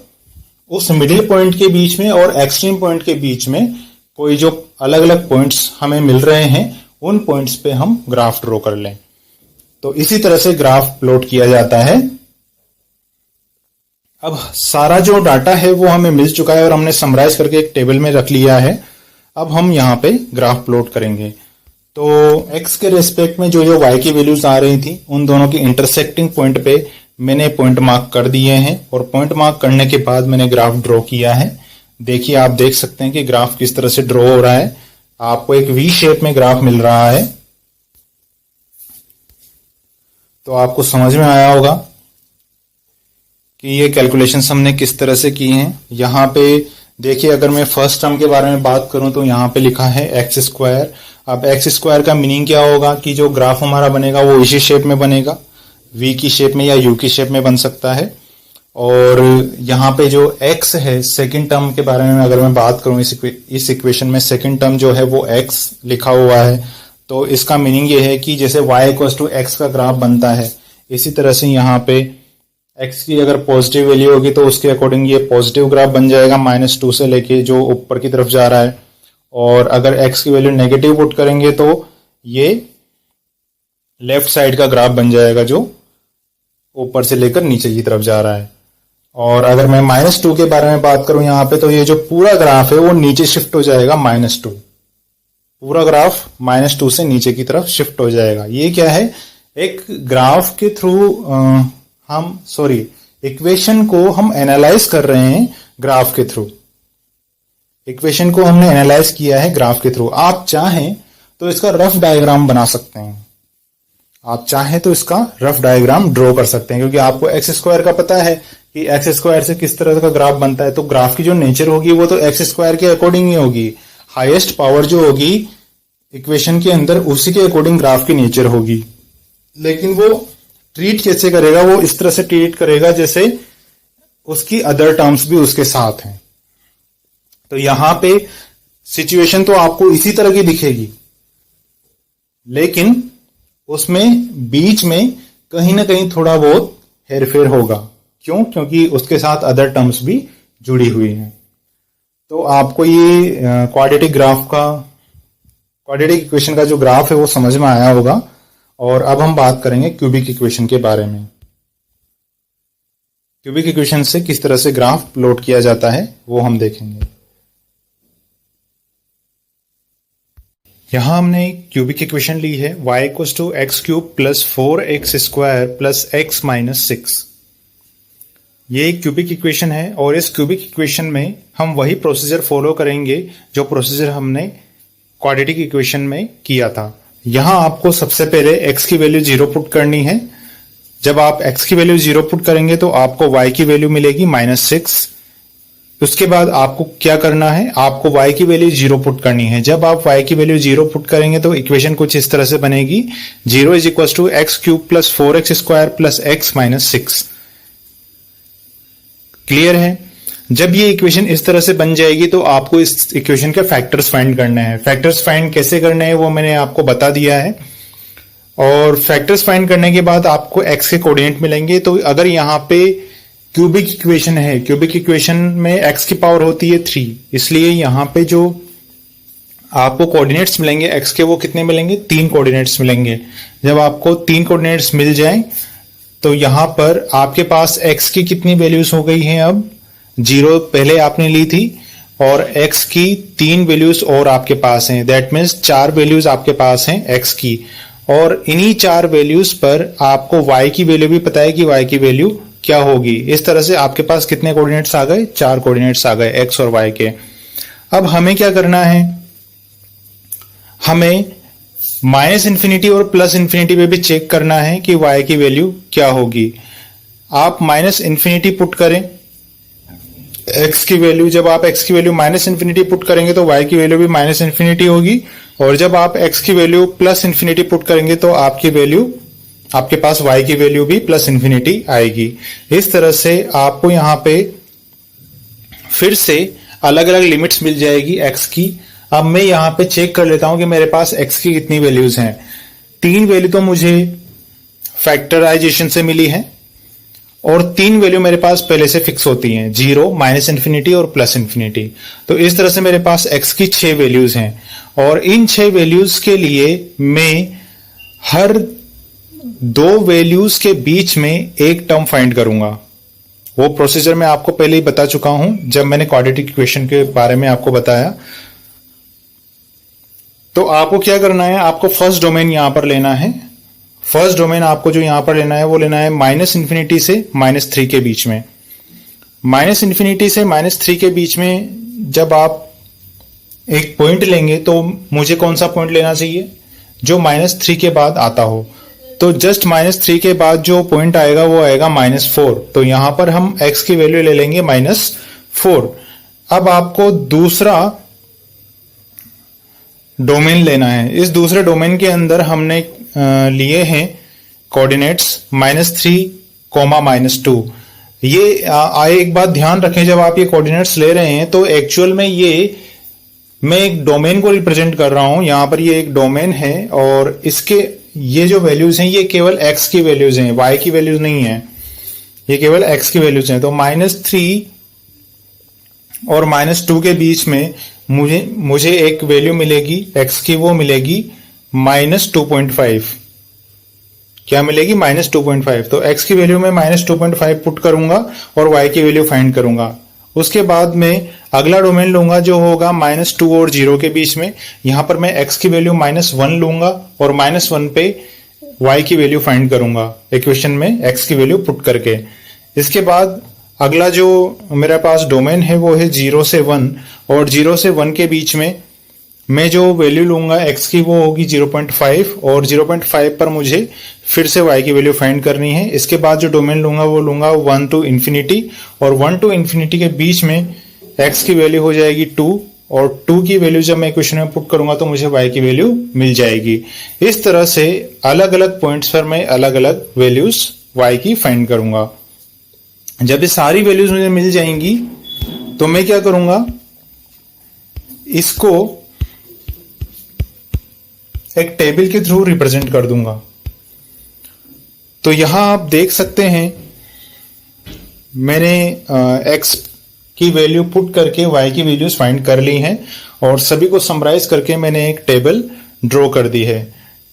B: उस मिडिल पॉइंट के बीच में और एक्सट्रीम पॉइंट के बीच में कोई जो अलग अलग पॉइंट्स हमें मिल रहे हैं उन पॉइंट्स पे हम ग्राफ ड्रॉ कर लें। तो इसी तरह से ग्राफ प्लॉट किया जाता है। अब सारा जो डाटा है वो हमें मिल चुका है और हमने समराइज करके एक टेबल में रख लिया है। अब हम यहाँ पे ग्राफ प्लॉट करेंगे। तो x के रेस्पेक्ट में जो y की वैल्यूज आ रही थी उन दोनों की इंटरसेक्टिंग पॉइंट पे मैंने पॉइंट मार्क कर दिए हैं, और पॉइंट मार्क करने के बाद मैंने ग्राफ ड्रॉ किया है। देखिए, आप देख सकते हैं कि ग्राफ किस तरह से ड्रॉ हो रहा है। आपको एक वी शेप में ग्राफ मिल रहा है। तो आपको समझ में आया होगा कि ये कैलकुलेशंस हमने किस तरह से की हैं। यहाँ पे देखिए, अगर मैं फर्स्ट टर्म के बारे में बात करूं तो यहाँ पे लिखा है एक्स स्क्वायर। अब एक्स स्क्वायर का मीनिंग क्या होगा कि जो ग्राफ हमारा बनेगा वो इसी शेप में बनेगा, वी की शेप में या यू की शेप में बन सकता है। और यहाँ पे जो x है सेकंड टर्म के बारे में अगर मैं बात करूं, इस इक्वेशन में सेकंड टर्म जो है वो x लिखा हुआ है। तो इसका मीनिंग ये है कि जैसे y = x का ग्राफ बनता है, इसी तरह से यहाँ पे x की अगर पॉजिटिव वैल्यू होगी तो उसके अकॉर्डिंग ये पॉजिटिव ग्राफ बन जाएगा -2 से लेके जो ऊपर की तरफ जा रहा है। और अगर x की वैल्यू नेगेटिव पुट करेंगे तो ये लेफ्ट साइड का ग्राफ बन जाएगा जो ऊपर से लेकर नीचे की तरफ जा रहा है। और अगर मैं -2 के बारे में बात करूं यहाँ पे, तो ये जो पूरा ग्राफ है वो नीचे शिफ्ट हो जाएगा -2। पूरा ग्राफ -2 से नीचे की तरफ शिफ्ट हो जाएगा। ये क्या है, एक ग्राफ के थ्रू इक्वेशन को हम एनालाइज कर रहे हैं ग्राफ के थ्रू। इक्वेशन को हमने एनालाइज किया है ग्राफ के थ्रू। आप चाहें तो इसका रफ डायग्राम बना सकते हैं, आप चाहें तो इसका रफ डायग्राम ड्रॉ कर सकते हैं, क्योंकि आपको एक्स स्क्वायर का पता है कि एक्स स्क्वायर से किस तरह का ग्राफ बनता है। तो ग्राफ की जो नेचर होगी वो तो एक्स स्क्वायर के अकॉर्डिंग ही होगी। हाईएस्ट पावर जो होगी इक्वेशन के अंदर उसी के अकॉर्डिंग ग्राफ की नेचर होगी। लेकिन वो ट्रीट कैसे करेगा, वो इस तरह से ट्रीट करेगा जैसे उसकी अदर टर्म्स भी उसके साथ हैं। तो यहां पे सिचुएशन तो आपको इसी तरह की दिखेगी, लेकिन उसमें बीच में कहीं ना कहीं थोड़ा बहुत हेरफेर होगा। क्यों? क्योंकि उसके साथ अदर टर्म्स भी जुड़ी हुई हैं। तो आपको ये क्वाड्रेटिक इक्वेशन का जो ग्राफ है वो समझ में आया होगा। और अब हम बात करेंगे क्यूबिक इक्वेशन के बारे में। क्यूबिक इक्वेशन से किस तरह से ग्राफ प्लॉट किया जाता है वो हम देखेंगे। यहां हमने क्यूबिक इक्वेशन ली है y = x³ + 4x² + x - 6। ये एक क्यूबिक इक्वेशन है और इस क्यूबिक इक्वेशन में हम वही प्रोसीजर फॉलो करेंगे जो प्रोसीजर हमने क्वाड्रेटिक इक्वेशन में किया था। यहां आपको सबसे पहले x की वैल्यू 0 पुट करनी है। जब आप x की वैल्यू 0 पुट करेंगे तो आपको y की वैल्यू मिलेगी -6। उसके बाद आपको क्या करना है, आपको y की वैल्यू 0 पुट करनी है। जब आप y की वैल्यू 0 पुट करेंगे तो इक्वेशन कुछ इस तरह से बनेगी, 0 = x³ + 4x² + x - 6। क्लियर है? जब ये इक्वेशन इस तरह से बन जाएगी तो आपको इस इक्वेशन के फैक्टर्स फाइंड करने हैं। फैक्टर्स फाइंड कैसे करने हैं वो मैंने आपको बता दिया है। और फैक्टर्स फाइंड करने के बाद आपको x के कोऑर्डिनेट मिलेंगे। तो अगर यहाँ पे क्यूबिक इक्वेशन है, क्यूबिक इक्वेशन में x की पावर होती है 3, इसलिए यहाँ पे जो आपको कोऑर्डिनेट्स मिलेंगे x के, वो कितने मिलेंगे, 3 कोऑर्डिनेट्स मिलेंगे। जब आपको 3 कोऑर्डिनेट्स मिल जाएं तो यहां पर आपके पास x की कितनी वैल्यूज हो गई हैं, अब 0 पहले आपने ली थी और x की 3 वैल्यूज और आपके पास हैं। दैट मीन्स 4 वैल्यूज आपके पास हैं x की, और इन्हीं 4 वैल्यूज पर आपको y की वैल्यू भी पता है कि y की वैल्यू क्या होगी। इस तरह से आपके पास कितने कोऑर्डिनेट्स आ गए, 4 कोऑर्डिनेट्स आ गए x और y के। अब हमें क्या करना है, हमें -∞ और +∞ पे भी चेक करना है कि y की वैल्यू क्या होगी। आप -∞ पुट करें x की वैल्यू, जब आप x की वैल्यू -∞ पुट करेंगे तो y की वैल्यू भी -∞ होगी, और जब आप x की वैल्यू +∞ पुट करेंगे तो आपके पास y की वैल्यू भी +∞ आएगी। इस तरह से आपको यहां पे फिर से अलग अलग लिमिट्स मिल जाएगी x की। अब मैं यहां पे चेक कर लेता हूं कि मेरे पास x की कितनी वैल्यूज हैं। 3 वैल्यू तो मुझे फैक्टराइजेशन से मिली है और 3 वैल्यू मेरे पास पहले से फिक्स होती हैं, 0, -∞ और +∞। तो इस तरह से मेरे पास x की 6 वैल्यूज हैं, और इन 6 वैल्यूज के लिए मैं हर 2 वैल्यूज के बीच में एक टर्म फाइंड करूंगा। वो प्रोसीजर मैं आपको पहले ही बता चुका हूं जब मैंने क्वाड्रेटिक इक्वेशन के बारे में आपको बताया। तो आपको क्या करना है, आपको फर्स्ट डोमेन यहां पर लेना है। फर्स्ट डोमेन आपको जो यहां पर लेना है वो लेना है -∞ से -3 के बीच में। -∞ से -3 के बीच में जब आप एक पॉइंट लेंगे तो मुझे कौन सा पॉइंट लेना चाहिए, जो -3 के बाद आता हो। तो जस्ट -3 के बाद जो पॉइंट आएगा वो आएगा -4। तो यहां पर हम x की वैल्यू ले लेंगे -4। अब आपको दूसरा डोमेन लेना है। इस दूसरे डोमेन के अंदर हमने लिए हैं कोऑर्डिनेट्स -3, -2। ये एक बात ध्यान रखें, जब आप ये कोऑर्डिनेट्स ले रहे हैं तो एक्चुअल में ये मैं एक डोमेन को रिप्रेजेंट कर रहा हूं। यहां पर ये एक डोमेन है और इसके ये जो वैल्यूज हैं ये केवल x की वैल्यूज हैं, y की वैल्यूज नहीं है, ये केवल x की वैल्यूज हैं। तो -3 और -2 के बीच में मुझे एक वैल्यू मिलेगी x की, वो मिलेगी -2.5। क्या मिलेगी, -2.5। तो x की वैल्यू में -2.5 पुट करूंगा और y की वैल्यू फाइंड करूंगा। उसके बाद मैं अगला डोमेन लूंगा जो होगा -2 और 0 के बीच में। यहां पर मैं x की वैल्यू -1 लूंगा और -1 पे y की वैल्यू फाइंड करूंगा इक्वेशन में x की वैल्यू पुट करके। इसके बाद अगला जो मेरे पास डोमेन है वो है 0 से 1, और 0 से 1 के बीच में मैं जो वैल्यू लूंगा x की वो होगी 0.5, और 0.5 पर मुझे फिर से y की वैल्यू फाइंड करनी है। इसके बाद जो डोमेन लूंगा वो लूंगा 1 to ∞, और 1 to ∞ के बीच में x की वैल्यू हो जाएगी 2, और 2 की वैल्यू जब मैं इक्वेशन में पुट करूंगा तो मुझे y की वैल्यू मिल जाएगी। इस तरह से अलग अलग पॉइंट्स पर मैं अलग अलग वैल्यूज y की फाइंड करूंगा। जब ये सारी वैल्यूज मुझे मिल जाएंगी तो मैं क्या करूंगा, इसको एक टेबल के थ्रू रिप्रेजेंट कर दूंगा। तो यहां आप देख सकते हैं मैंने x की वैल्यू पुट करके y की वैल्यूज फाइंड कर ली हैं, और सभी को समराइज करके मैंने एक टेबल ड्रॉ कर दी है।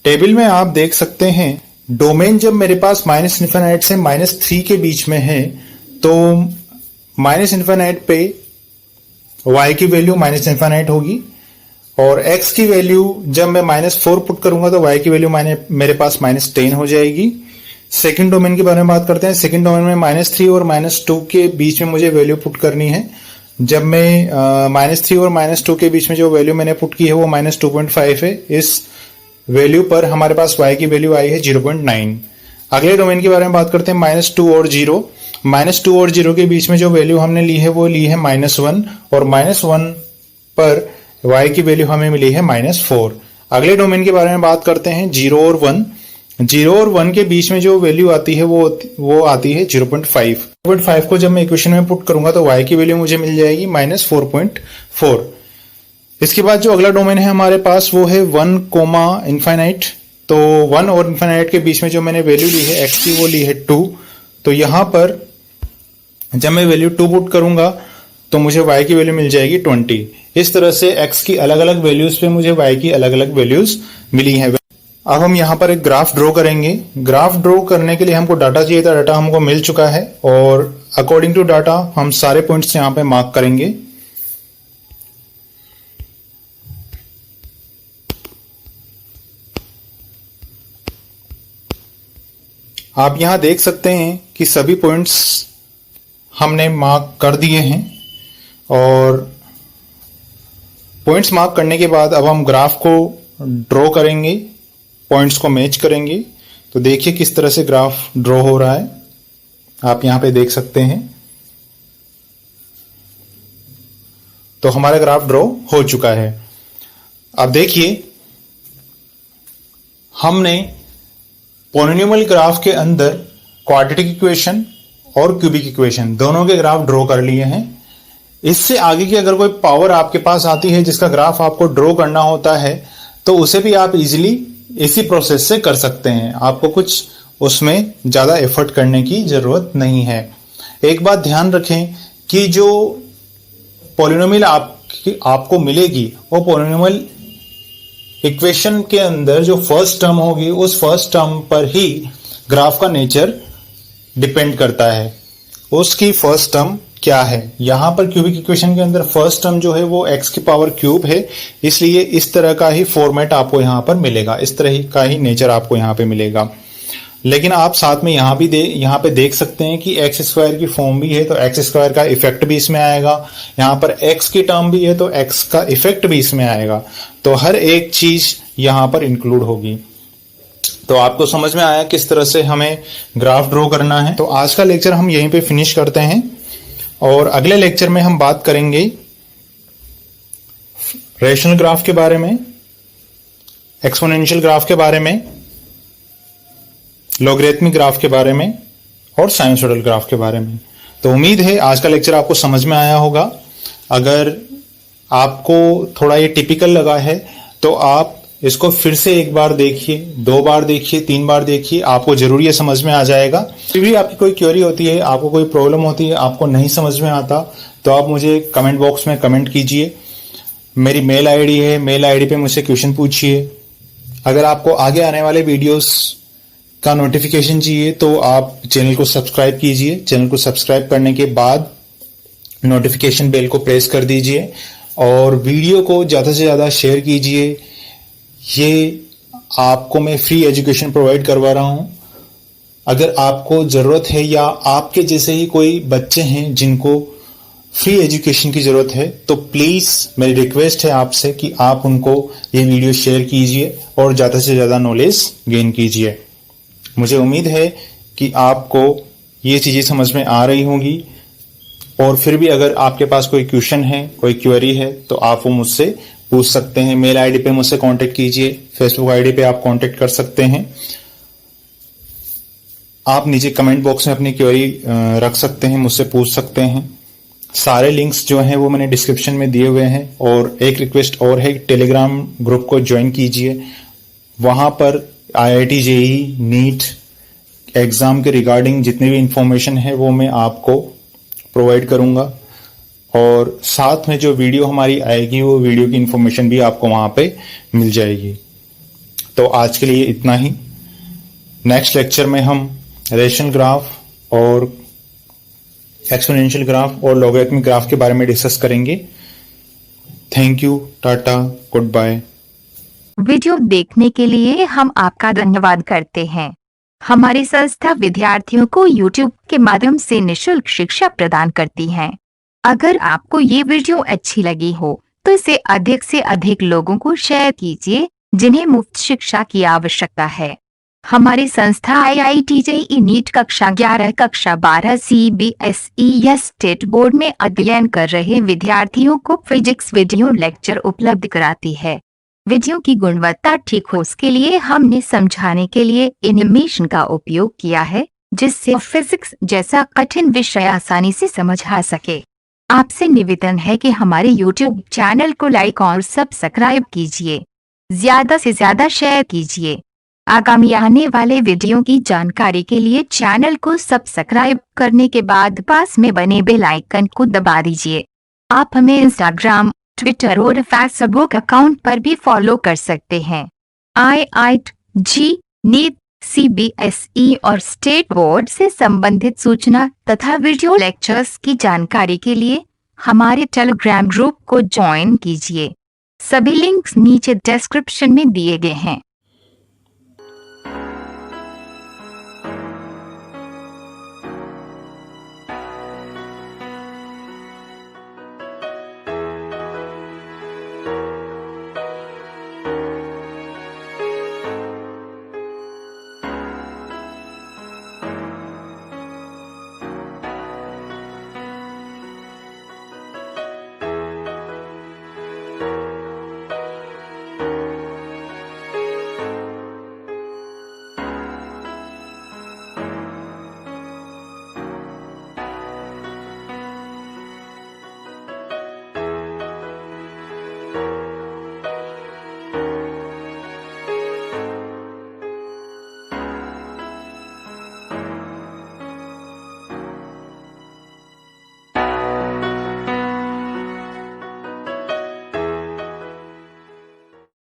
B: टेबल में आप देख सकते हैं डोमेन जब मेरे पास -∞ से -3 के बीच में है तो -∞ पे y की वैल्यू -∞ होगी, और x की वैल्यू जब मैं -4 पुट करूंगा तो y की वैल्यू मेरे पास -10 हो जाएगी। सेकंड डोमेन के बारे में बात करते हैं। सेकंड डोमेन में -3 और -2 के बीच में मुझे वैल्यू पुट करनी है। जब मैं -3 और -2 के बीच में जो वैल्यू मैंने पुट की है वो -2.5 है। इस वैल्यू पर हमारे पास y की वैल्यू आई है 0.9। अगले डोमेन के बारे में बात करते हैं, -2 और 0। -2 और 0 के बीच में जो वैल्यू हमने ली है वो ली है -1 और -1 पर y की वैल्यू हमें मिली है -4। अगले डोमेन के बारे में बात करते हैं 0 और 1। 0 और 1 के बीच में जो वैल्यू आती है वो आती है 0.5। 0.5 को जब मैं इक्वेशन में पुट करूंगा तो y की वैल्यू मुझे मिल जाएगी -4.4। इसके बाद जो अगला डोमेन है हमारे पास वो है 1, इनफाइनाइट। तो 1 और इनफाइनाइट के बीच में जो मैंने वैल्यू ली है x की वो ली है 2। तो यहां पर जब मैं वैल्यू 2 पुट करूंगा तो मुझे y की वैल्यू मिल जाएगी 20। इस तरह से x की अलग अलग वैल्यूज पे मुझे y की अलग अलग वैल्यूज मिली हैं। अब हम यहाँ पर एक ग्राफ ड्रॉ करेंगे। ग्राफ ड्रॉ करने के लिए हमको डाटा चाहिए था, डाटा हमको मिल चुका है और अकॉर्डिंग टू डाटा हम सारे पॉइंट्स यहाँ पे मार्क करेंगे। आप यहाँ देख सकते हैं कि सभी पॉइंट्स हमने मार्क कर दिए हैं और पॉइंट्स मार्क करने के बाद अब हम ग्राफ को ड्रॉ करेंगे, पॉइंट्स को मैच करेंगे। तो देखिए किस तरह से ग्राफ ड्रॉ हो रहा है, आप यहां पे देख सकते हैं। तो हमारा ग्राफ ड्रॉ हो चुका है। अब देखिए हमने पॉलिनोमियल ग्राफ के अंदर क्वाड्रेटिक इक्वेशन और क्यूबिक इक्वेशन दोनों के ग्राफ ड्रॉ कर लिए हैं। इससे आगे की अगर कोई पावर आपके पास आती है जिसका ग्राफ आपको ड्रॉ करना होता है तो उसे भी आप इजीली इसी प्रोसेस से कर सकते हैं। आपको कुछ उसमें ज्यादा एफर्ट करने की जरूरत नहीं है। एक बात ध्यान रखें कि जो पॉलिनोमियल आपको मिलेगी वो पॉलिनोमियल इक्वेशन के अंदर जो फर्स्ट टर्म होगी उस फर्स्ट टर्म पर ही ग्राफ का नेचर डिपेंड करता है। उसकी फर्स्ट टर्म क्या है? यहां पर क्यूबिक इक्वेशन के अंदर फर्स्ट टर्म जो है वो x की पावर क्यूब है, इसलिए इस तरह का ही फॉर्मेट आपको यहां पर मिलेगा, इस तरह का ही नेचर आपको यहां पे मिलेगा। लेकिन आप साथ में यहां पे देख सकते हैं कि एक्स स्क्वायर की फॉर्म भी है तो एक्स स्क्वायर का इफेक्ट भी इसमें आएगा। यहां पर x की टर्म भी है तो x का इफेक्ट भी इसमें आएगा। तो हर एक चीज यहां पर इंक्लूड होगी। तो आपको समझ में आया किस तरह से हमें ग्राफ ड्रॉ करना है। तो आज का लेक्चर हम यहीं पे फिनिश करते हैं और अगले लेक्चर में हम बात करेंगे रेशनल ग्राफ के बारे में, एक्सपोनेंशियल ग्राफ के बारे में, लॉगरिथमिक ग्राफ के बारे में और साइनसोइडल ग्राफ के बारे में। तो उम्मीद है आज का लेक्चर आपको समझ में आया होगा। अगर आपको थोड़ा ये टिपिकल लगा है तो आप इसको फिर से एक बार देखिए, 2 बार देखिए, 3 बार देखिए, आपको जरूर ये समझ में आ जाएगा। फिर भी आपकी कोई क्वेरी होती है, आपको कोई प्रॉब्लम होती है, आपको नहीं समझ में आता तो आप मुझे कमेंट बॉक्स में कमेंट कीजिए। मेरी मेल आईडी है, मेल आईडी पे मुझसे क्वेश्चन पूछिए। अगर आपको आगे आने वाले वीडियोस का नोटिफिकेशन चाहिए तो आप चैनल को सब्सक्राइब कीजिए। चैनल को सब्सक्राइब करने के बाद नोटिफिकेशन बेल को प्रेस कर दीजिए और वीडियो को ज्यादा से ज्यादा शेयर कीजिए। ये आपको मैं फ्री एजुकेशन प्रोवाइड करवा रहा हूं। अगर आपको जरूरत है या आपके जैसे ही कोई बच्चे हैं जिनको फ्री एजुकेशन की जरूरत है तो प्लीज मेरी रिक्वेस्ट है आपसे कि आप उनको ये वीडियो शेयर कीजिए और ज्यादा से ज्यादा नॉलेज गेन कीजिए। मुझे उम्मीद है कि आपको ये चीजें समझ में आ रही होंगी और फिर भी अगर आपके पास कोई क्वेश्चन है, कोई क्वेरी है तो आप वो मुझसे पूछ सकते हैं। मेल आईडी पे मुझसे कांटेक्ट कीजिए, फेसबुक आईडी पे आप कांटेक्ट कर सकते हैं। आप नीचे कमेंट बॉक्स में अपनी क्वेरी रख सकते हैं, मुझसे पूछ सकते हैं। सारे लिंक्स जो हैं वो मैंने डिस्क्रिप्शन में दिए हुए हैं। और एक रिक्वेस्ट और है, टेलीग्राम ग्रुप को ज्वाइन कीजिए। वहां पर IIT JEE नीट एग्जाम के रिगार्डिंग जितनी भी इंफॉर्मेशन है वो मैं आपको प्रोवाइड करूंगा और साथ में जो वीडियो हमारी आएगी वो वीडियो की इंफॉर्मेशन भी आपको वहां पे मिल जाएगी। तो आज के लिए इतना ही। नेक्स्ट लेक्चर में हम रेशनल ग्राफ और एक्सपोनेंशियल ग्राफ और लॉगरिथमिक ग्राफ के बारे में डिस्कस करेंगे। Thank you, tata, good bye.
C: Video देखने के लिए हम आपका धन्यवाद करते हैं। हमारी संस्था विद्यार्थियों को YouTube के माध्यम से निःशुल्क शिक्षा प्रदान करती है। अगर आपको ये वीडियो अच्छी लगी हो तो इसे अधिक से अधिक लोगों को शेयर कीजिए जिन्हें मुफ्त शिक्षा की आवश्यकता है। हमारी संस्था IIT JEE नीट कक्षा 11 कक्षा 12 CBSE या स्टेट बोर्ड में अध्ययन कर रहे विद्यार्थियों को फिजिक्स वीडियो लेक्चर उपलब्ध कराती है। वीडियो की गुणवत्ता ठीक हो उसके लिए हमने समझाने के लिए एनिमेशन का उपयोग किया है जिससे फिजिक्स जैसा कठिन विषय आसानी से समझ आ सके। आपसे निवेदन है कि हमारे YouTube चैनल को लाइक और सब्सक्राइब कीजिए। ज्यादा से ज्यादा शेयर कीजिए। आगामी आने वाले वीडियो की जानकारी के लिए चैनल को सब्सक्राइब करने के बाद पास में बने बेल आइकन को दबा दीजिए। आप हमें इंस्टाग्राम, ट्विटर और फेसबुक अकाउंट पर भी फॉलो कर सकते हैं। IIT नीट, CBSE और स्टेट बोर्ड से संबंधित सूचना तथा वीडियो लेक्चर्स की जानकारी के लिए हमारे टेलीग्राम ग्रुप को ज्वाइन कीजिए। सभी लिंक्स नीचे डिस्क्रिप्शन में दिए गए हैं।